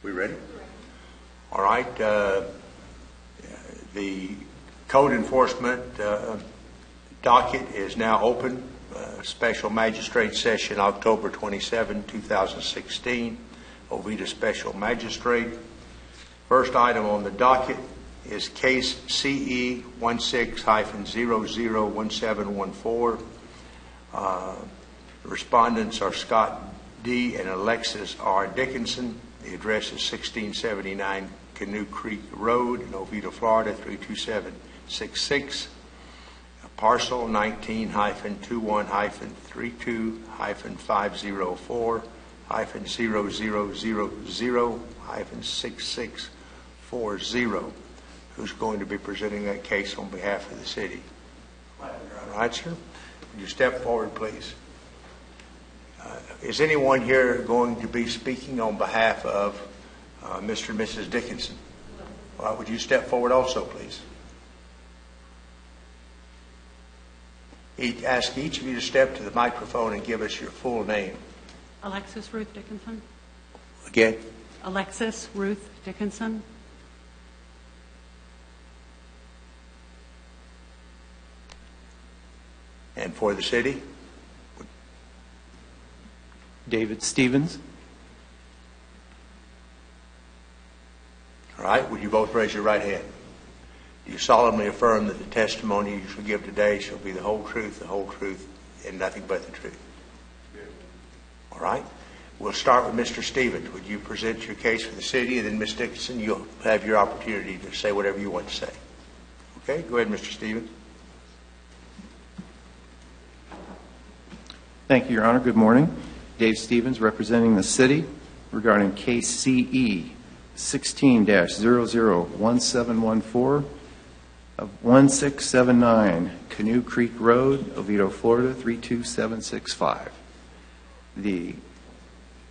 We ready? All right. The code enforcement docket is now open. Special magistrate session October 27, 2016. Oviedo Special Magistrate. First item on the docket is case CE 16-001714. Respondents are Scott D. and Alexis R. Dickinson. The address is 1679 Canoe Creek Road in Oviedo, Florida 32766. Parcel 19-521-320-50000-6640. Who's going to be presenting that case on behalf of the city? All right, sir. Would you step forward, please? Is anyone here going to be speaking on behalf of Mr. and Mrs. Dickinson? All right, would you step forward also, please? Ask each of you to step to the microphone and give us your full name. Alexis Ruth Dickinson. Again? Alexis Ruth Dickinson. And for the city? David Stevens. All right, would you both raise your right hand? Do you solemnly affirm that the testimony you shall give today shall be the whole truth, and nothing but the truth? Yes. All right. We'll start with Mr. Stevens. Would you present your case for the city, and then Ms. Dickinson, you'll have your opportunity to say whatever you want to say. Okay, go ahead, Mr. Stevens. Thank you, Your Honor. Good morning. Dave Stevens representing the city regarding case CE 16-001714 of 1679 Canoe Creek Road, Oviedo, Florida 32765. The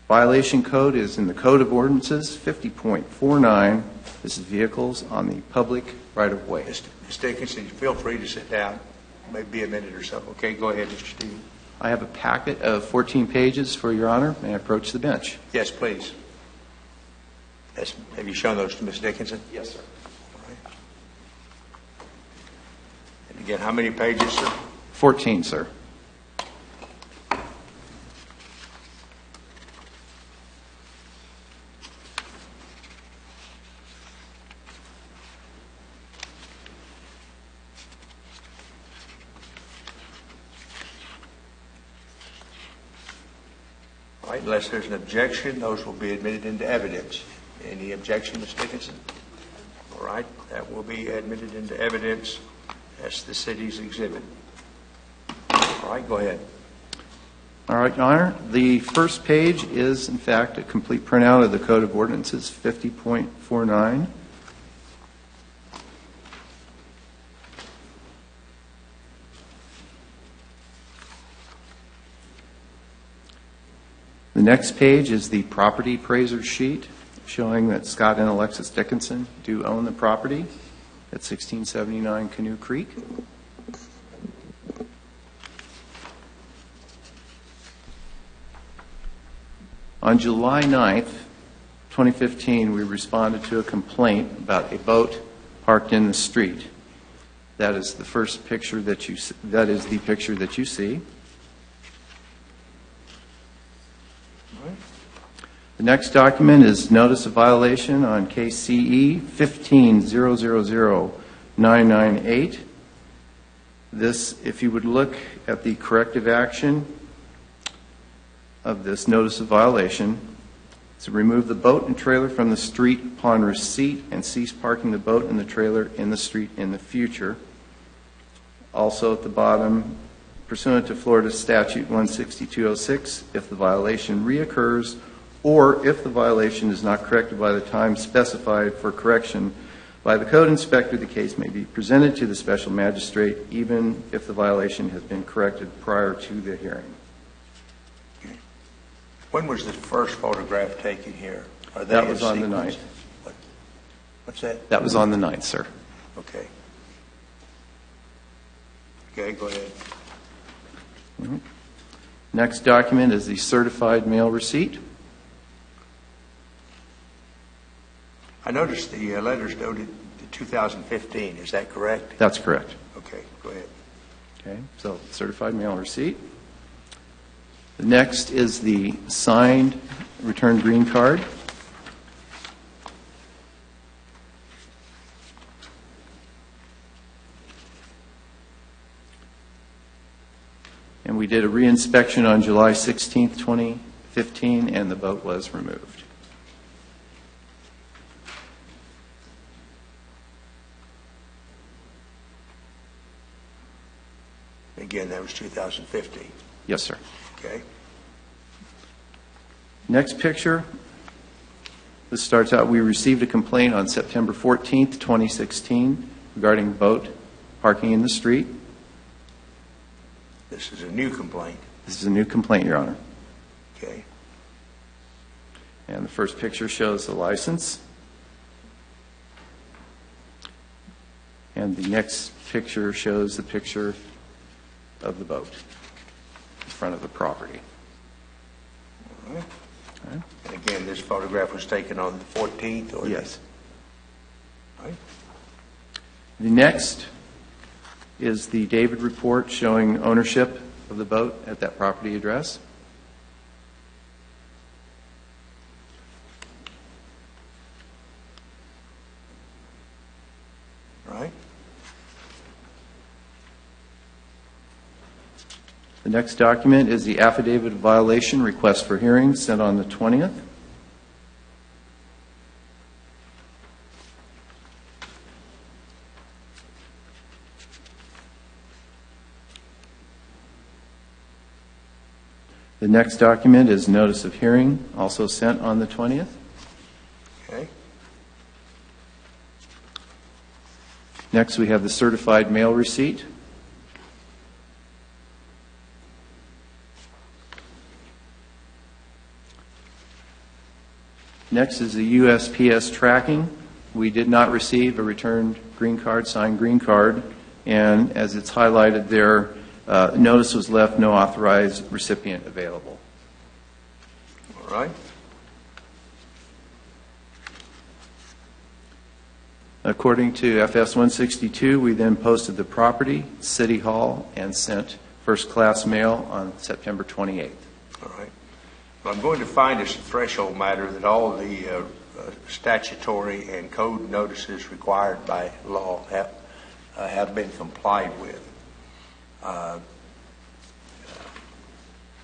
violation code is in the Code of Ordinances 50.49. This is vehicles on the public right-of-way. Ms. Dickinson, feel free to sit down. Maybe a minute or so. Okay, go ahead, Mr. Stevens. I have a packet of 14 pages for Your Honor. May I approach the bench? Yes, please. Yes. Have you shown those to Ms. Dickinson? Yes, sir. All right. And again, how many pages, sir? 14, sir. All right, unless there's an objection, those will be admitted into evidence. Any objection, Ms. Dickinson? All right, that will be admitted into evidence as the city's exhibit. All right, go ahead. All right, Your Honor. The first page is, in fact, a complete printout of the Code of Ordinances 50.49. The next page is the property appraiser sheet showing that Scott and Alexis Dickinson do own the property at 1679 Canoe Creek. On July 9th, 2015, we responded to a complaint about a boat parked in the street. That is the first picture that you see. The next document is Notice of Violation on case CE 15-000998. This, if you would look at the corrective action of this Notice of Violation, to remove the boat and trailer from the street upon receipt and cease parking the boat and the trailer in the street in the future. Also at the bottom, pursuant to Florida Statute 16206, if the violation reoccurs or if the violation is not corrected by the time specified for correction by the code inspector, the case may be presented to the special magistrate even if the violation has been corrected prior to the hearing. When was the first photograph taken here? Are they that was on sequence? the 9th. What's that? That was on the 9th, sir. Okay. Okay, go ahead. Mm-hmm. Next document is the certified mail receipt. I noticed the letter's dated 2015. Is that correct? That's correct. Okay, go ahead. Okay, so certified mail receipt. The next is the signed returned green card. And we did a reinspection on July 16th, 2015, and the boat was removed. Again, that was 2015. Yes, sir. Okay. Next picture. This starts out, we received a complaint on September 14th, 2016 regarding boat parking in the street. This is a new complaint. This is a new complaint, Your Honor. Okay. And the first picture shows the license. And the next picture shows the picture of the boat in front of the property. All right. All right. And again, this photograph was taken on the 14th? Or Yes. All right. The next is the David report showing ownership of the boat at that property address. All right. The next document is the affidavit of violation request for hearing sent on the 20th. The next document is notice of hearing, also sent on the 20th. Okay. Next, we have the certified mail receipt. Next is the USPS tracking. We did not receive a returned green card, signed green card, and as it's highlighted there, notice was left, no authorized recipient available. All right. According to FS 162, we then posted the property, City Hall, and sent first-class mail on September 28th. All right. Well, I'm going to find as a threshold matter that all the statutory and code notices required by law have been complied with.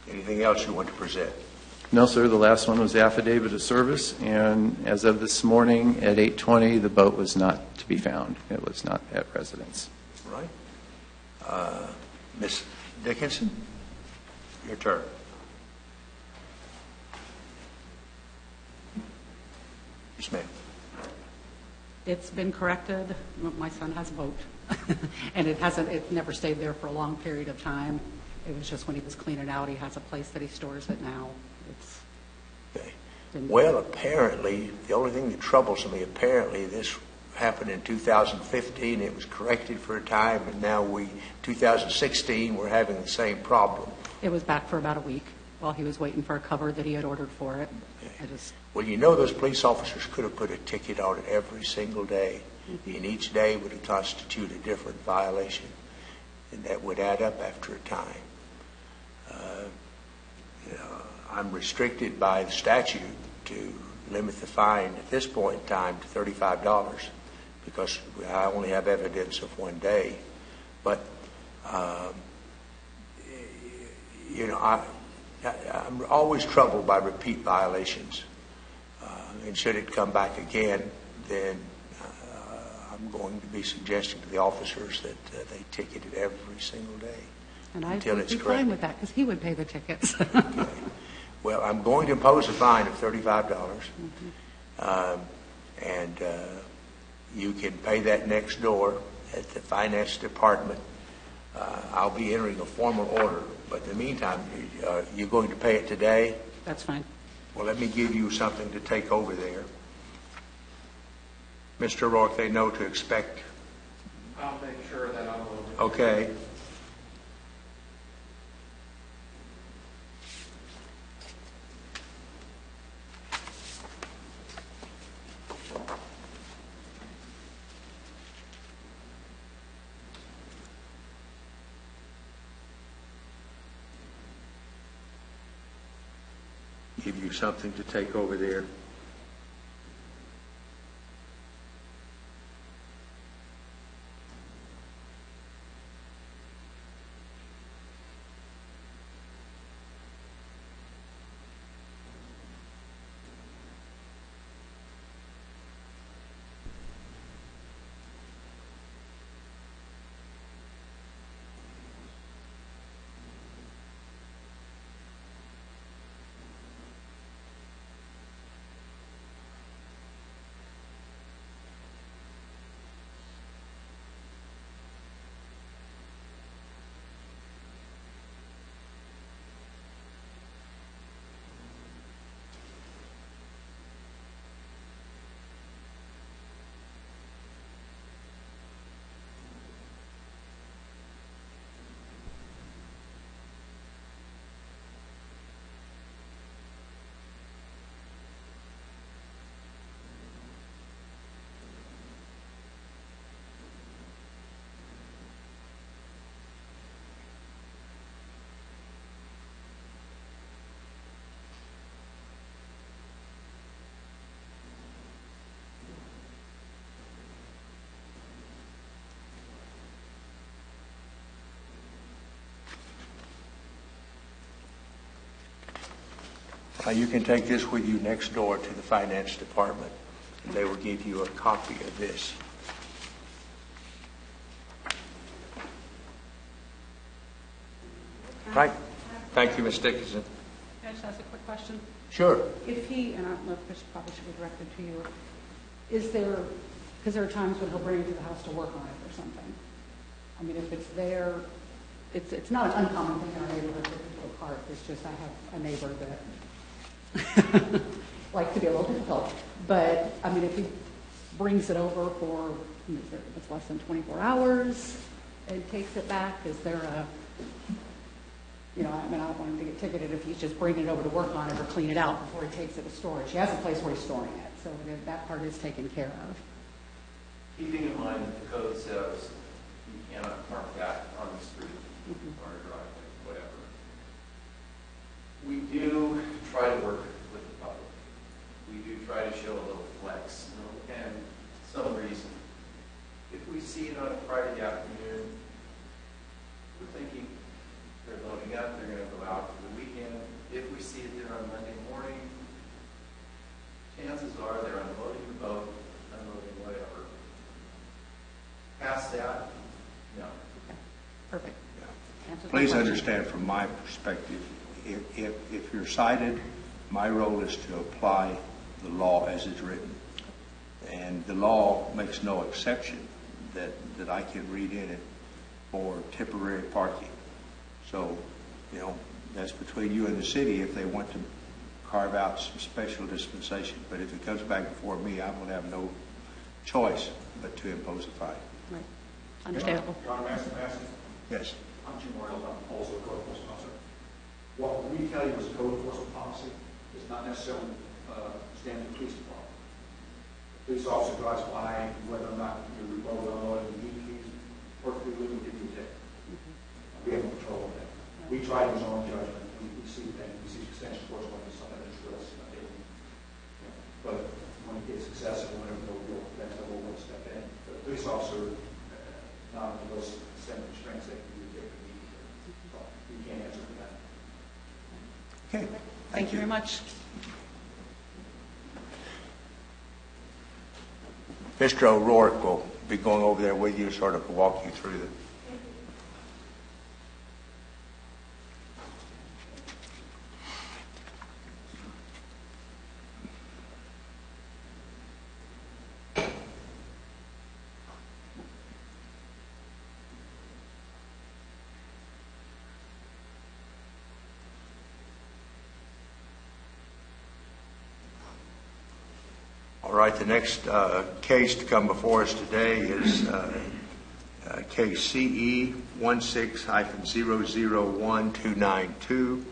Anything else you want to present? No, sir. The last one was affidavit of service, and as of this morning at 8:20, the boat was not to be found. It was not at residence. All right. Ms. Dickinson, your turn. Yes, ma'am. It's been corrected. My son has a boat, and it never stayed there for a long period of time. It was just when he was cleaning out, he has a place that he stores it now. It's Okay. Well, apparently, the only thing that troubles me, apparently this happened in 2015. It was corrected for a time, and now 2016, we're having the same problem. It was back for about a week while he was waiting for a cover that he had ordered for it. Well, you know, those police officers could have put a ticket on it every single day, and each day would constitute a different violation, and that would add up after a time. I'm restricted by the statute to limit the fine at this point in time to $35 because I only have evidence of one day. But, I'm always troubled by repeat violations. And should it come back again, then I'm going to be suggesting to the officers that they ticket it every single day. And I until would it's be corrected. fine with that because he would pay the tickets. Okay. Well, I'm going to impose a fine of $35, and you can pay that next door at the finance department. I'll be entering a formal order, but in the meantime, you're going to pay it today? That's fine. Well, let me give you something to take over there. Mr. O'Rourke, they know to expect. I'll make sure that I will. Okay. give you something to take over there. You can take this with you next door to the finance department, and they will give you a copy of this. Right. Thank you, Ms. Dickinson. Can I just ask a quick question? Sure. If he, and I don't know if this probably should be directed to you, is there, because there are times when he'll bring it to the house to work on it or something. I mean, if it's there, it's not an uncommon thing in our neighborhood for people to park. It's just I have a neighbor that like to be a little difficult. But, I mean, if he brings it over for, if it's less than 24 hours and takes it back, is there a, you know, I mean, I don't want him to get ticketed if he's just bringing it over to work on it or clean it out before he takes it to storage. He has a place where he's storing it, so that part is taken care of. Keeping in mind that the code says you cannot park that on the street or a driveway, whatever. We do try to work with the public. We do try to show a little flex and some reason. If we see it on a Friday afternoon, we're thinking they're loading up, they're going to go out for the weekend. If we see it there on Monday morning, chances are they're unloading the boat, unloading whatever. Past that, no. Perfect. Answers my Please question. understand from my perspective, if you're cited, my role is to apply the law as it's written. And the law makes no exception that I can read in it for temporary parking. So, you know, that's between you and the city if they want to carve out some special dispensation. But if it comes back before me, I'm going to have no choice but to impose a fine. Right. Understandable. John Massey. Yes. I'm Jim Royal, I'm also a code enforcement officer. What we tell you is code enforcement policy is not necessarily standard police department. The police officer drives by, whether or not you're remote or unloading, he's perfectly willing to give you a ticket. We have no control over that. We try to use our own judgment. We see things, we see extension courts when there's something that's risk. But when it gets excessive, whenever that's the whole one step in. But a police officer, not under those same constraints, they can do a ticket. So we can't answer for that. Okay. Thank you very much. Mr. O'Rourke will be going over there with you, sort of walk you through the. All right, the next case to come before us today is case CE 16-001292.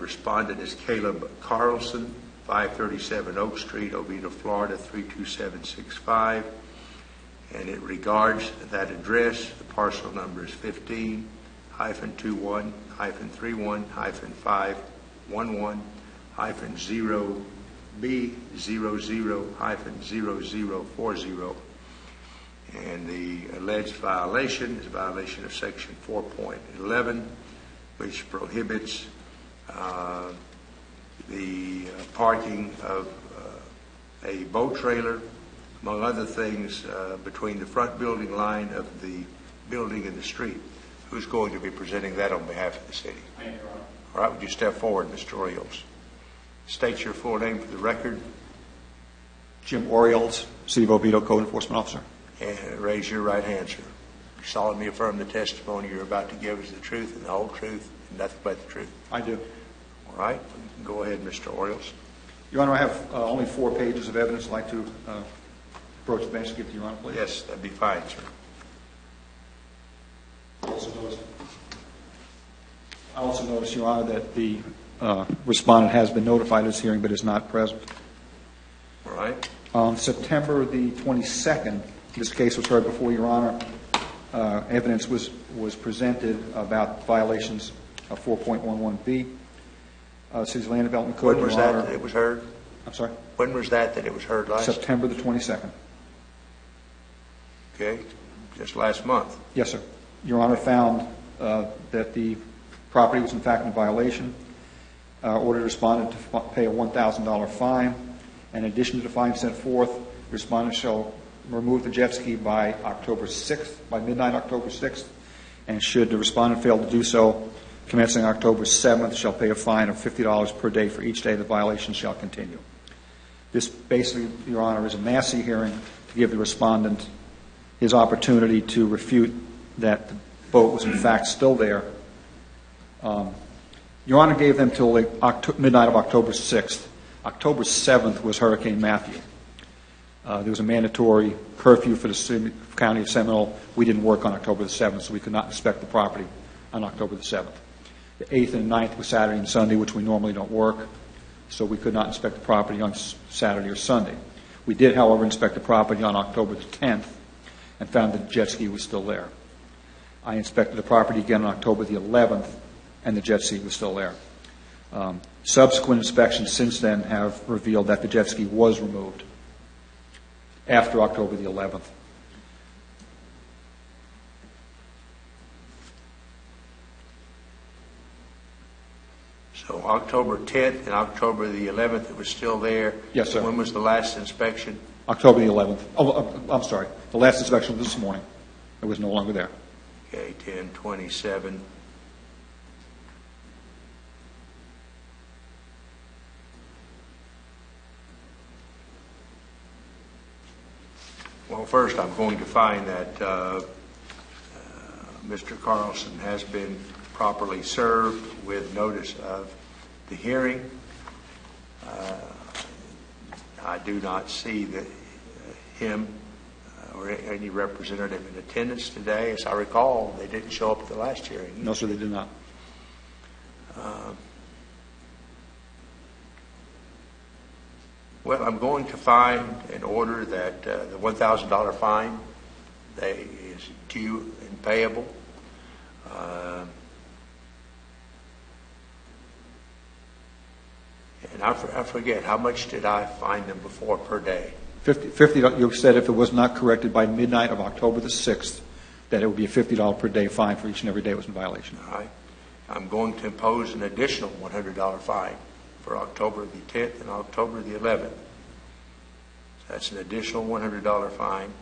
Respondent is Caleb Carlson, 537 Oak Street, Oviedo, Florida, 32765. And it regards that address. The parcel number is 15-21-31-511 0B00-0040. And the alleged violation is a violation of Section 4.11, which prohibits the parking of a boat trailer, among other things, between the front building line of the building and the street. Who's going to be presenting that on behalf of the city? I am, Your Honor. All right, would you step forward, Mr. Orioles? State your full name for the record Jim Orioles, City of Oviedo Code Enforcement Officer. and raise your right hand, sir. You solemnly affirm the testimony you're about to give is the truth and the whole truth and nothing but the truth. I do. All right, go ahead, Mr. Orioles. Your Honor, I have only 4 pages of evidence I'd like to approach the bench and give to Your Honor, please. Yes, that'd be fine, sir. I also notice, Your Honor, that the respondent has been notified of this hearing but is not present. All right. On September the 22nd, this case was heard before Your Honor. Evidence was presented about violations of 4.11b. City's Land Development Code. When was Your that Honor. that it was heard? I'm sorry? When was that it was heard last? September the 22nd. Okay, just last month. Yes, sir. Your Honor found that the property was in fact in violation, ordered the respondent to pay a $1,000 fine. In addition to the fine set forth, the respondent shall remove the jet ski by midnight October 6th, and should the respondent fail to do so, commencing October 7th, shall pay a fine of $50 per day for each day the violation shall continue. This basically, Your Honor, is a Massey hearing to give the respondent his opportunity to refute that the boat was in fact still there. Your Honor gave them till midnight of October 6th. October 7th was Hurricane Matthew. There was a mandatory curfew for the County of Seminole. We didn't work on October the 7th, so we could not inspect the property on October the 7th. The 8th and 9th was Saturday and Sunday, which we normally don't work, so we could not inspect the property on Saturday or Sunday. We did, however, inspect the property on October the 10th and found that the jet ski was still there. I inspected the property again on October the 11th, and the jet ski was still there. Subsequent inspections since then have revealed that the jet ski was removed after October the 11th. So October 10th and October the 11th, it was still there? Yes, sir. When was the last inspection? October the 11th. Oh, I'm sorry. The last inspection was this morning. It was no longer there. Okay, 10/27. Well, first, I'm going to find that Mr. Carlson has been properly served with notice of the hearing. I do not see that him or any representative in attendance today. As I recall, they didn't show up at the last hearing. No, sir, they did not. Well, I'm going to find an order that the $1,000 fine is due and payable. And I forget, how much did I fine them before per day? 50. You said if it was not corrected by midnight of October the 6th, that it would be a $50 per day fine for each and every day it was in violation. All right. I'm going to impose an additional $100 fine for October the 10th and October the 11th. That's an additional $100 fine.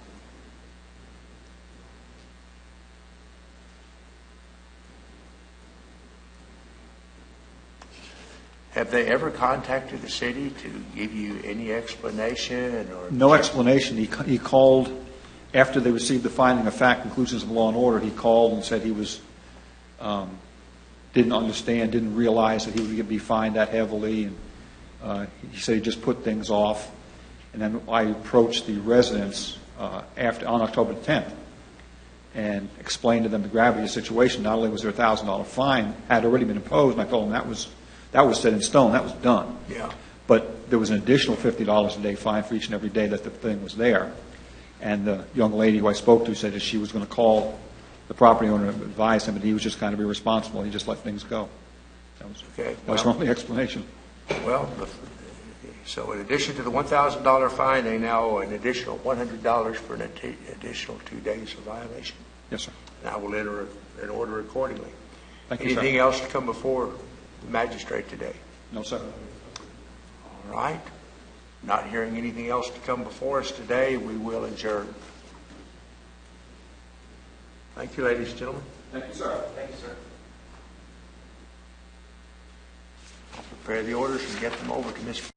Have they ever contacted the city to give you any explanation? Or No explanation. He called after they received the finding of fact, conclusions of law and order. He called and said he was didn't understand, didn't realize that he would be fined that heavily, and he said he just put things off. And then I approached the residents on October 10th and explained to them the gravity of the situation. Not only was there a $1,000 fine had already been imposed, and I told them that was set in stone, that was done. Yeah. But there was an additional $50 a day fine for each and every day that the thing was there. And the young lady who I spoke to said that she was going to call the property owner and advise him, but he was just kind of irresponsible. He just let things go. That was Okay. my only explanation. Well, so in addition to the $1,000 fine, they now owe an additional $100 for an additional 2 days of violation. Yes, sir. And I will enter an order accordingly. Thank you, sir. Anything else to come before the magistrate today? No, sir. All right. Not hearing anything else to come before us today, we will adjourn. Thank you, ladies and gentlemen. Thank you, sir. Thank you, sir. I'll prepare the orders and get them over to Ms.